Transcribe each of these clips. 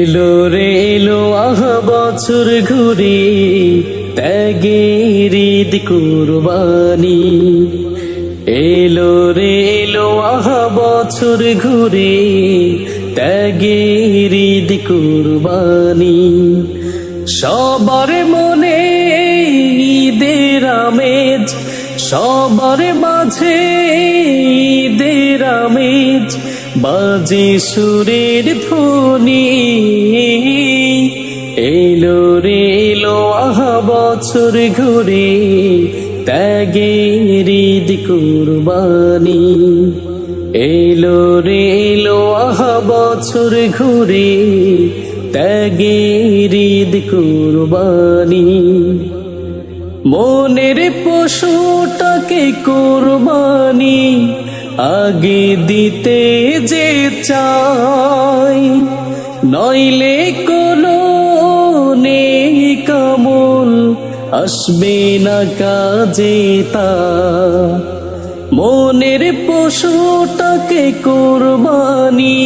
এলো রে এলো আহা বছর ঘুরে ত্যাগের ঈদ কুরবানি। এলো রে এলো আহা বছর ঘুরে ত্যাগের ঈদ কুরবানি। সবার মনে ঈদের আমেজ, সবার মাঝে ঈদের আমেজ, বাজে সুরের ধ্বনি। এলো রে এলো আহা বছর ঘুরে ত্যাগের ঈদ কুরবানি। এলো রে এলো আহা বছর ঘুরে ত্যাগের ঈদ কুরবানি। মনের পশুটাকে কুরবানি আগে দিতে যে চাই, নইলে কোনো নেক আমল আসবে না কাজে তা। মনের পশুটাকে কুরবানি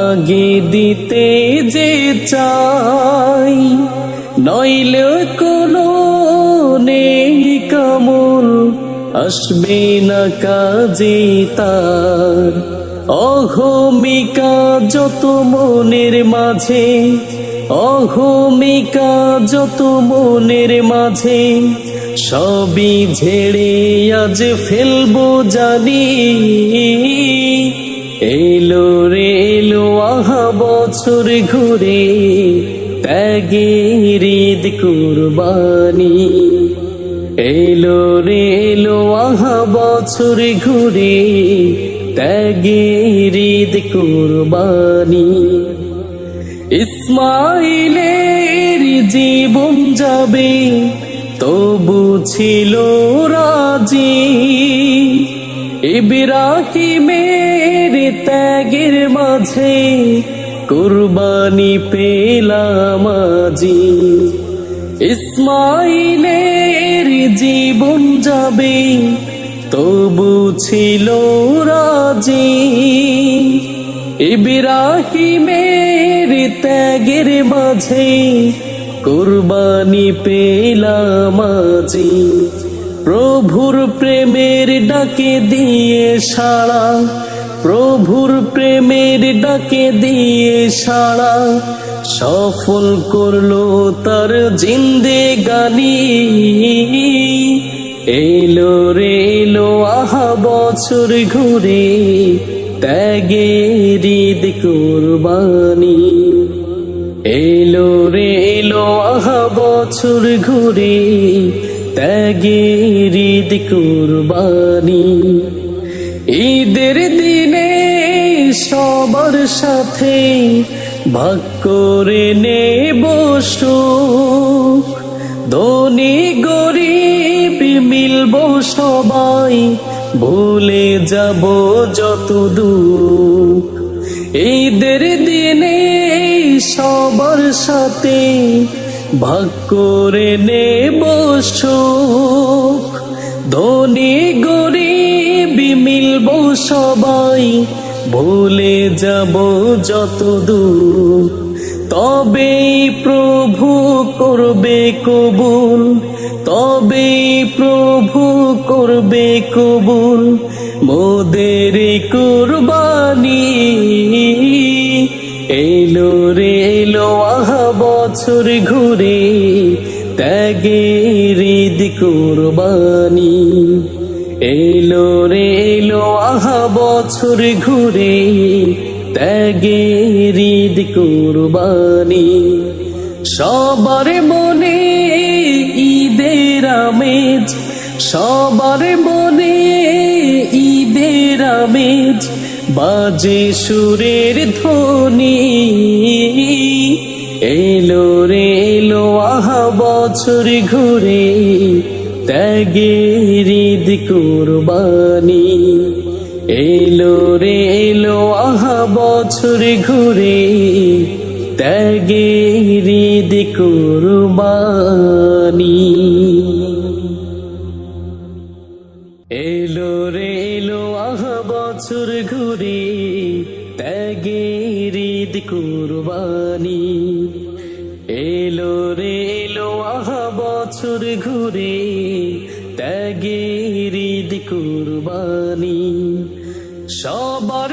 আগে দিতে যে চাই, নইলে কোনো নেক আমল আসবে না কাজে তার। অহমিকা যত মনের মাঝে, অহমিকা যত মনের মাঝে, সবই ঝেড়ে আজ ফেলবো জানি। এলো রে এলো আহা বছর ঘুরে ত্যাগের ঈদ কুরবানি। এলো রে এলো আহা বছর ঘুরে ত্যাগের ঈদ কুরবানি। ইসমাইলের জীবন যাবে তবু ছিল রাজি, ইব্রাহিমের ত্যাগের মাঝে কুরবানি পেলাম আজি। ইসমাইলের জীবন যাবে তবু ছিল রাজি, ইব্রাহিমের ত্যাগের মাঝে কুরবানি পেলাম আজি। প্রভুর প্রেমের ডাকে দিয়ে সাড়া, প্রভুর প্রেমের ডাকে দিয়ে সাড়া, সফল করলো তার জিন্দেগানি। এলো রে এলো আহা বছর ঘুরে ত্যাগের ঈদ কুরবানি। এলো রে এলো আহা বছর ঘুরে ত্যাগের ঈদ কুরবানি। ঈদের দিনে সবার সাথে ভাগ করে নেব সুখ, ধনী গরিব মিলব সবাই, ভুলে যাব যত দুঃখ। ঈদের দিনে সবার সাথে ভাগ করে নেব সুখ, ধনী গরিব মিলব সবাই, ভুলে যাব যত দুঃখ। তবেই প্রভু করবে কবুল, তবেই প্রভু করবে কবুল মোদের কুরবানি। এলো রে এলো আহা বছর ঘুরে ত্যাগের ঈদ কুরবানি। এলো রে এলো আহা বছর ঘুরে ত্যাগের ঈদ কুরবানি। সবার মনে ঈদের আমেজ, সবার মনে ঈদের আমেজ, বাজে সুরের ধ্বনি। এলো রে এলো আহা বছর ঘুরে ত্যাগের ঈদ কুরবানি। এলো রে এলো আহা বছর ঘুরে ত্যাগের ঈদ কুরবানি। এলো রে এলো আহা বছর ঘুরে ত্যাগের ঈদ কুরবানি। এলো রে এলো আহা বছর ঘুরে, ত্যাগের ঈদ কুরবানি। সবার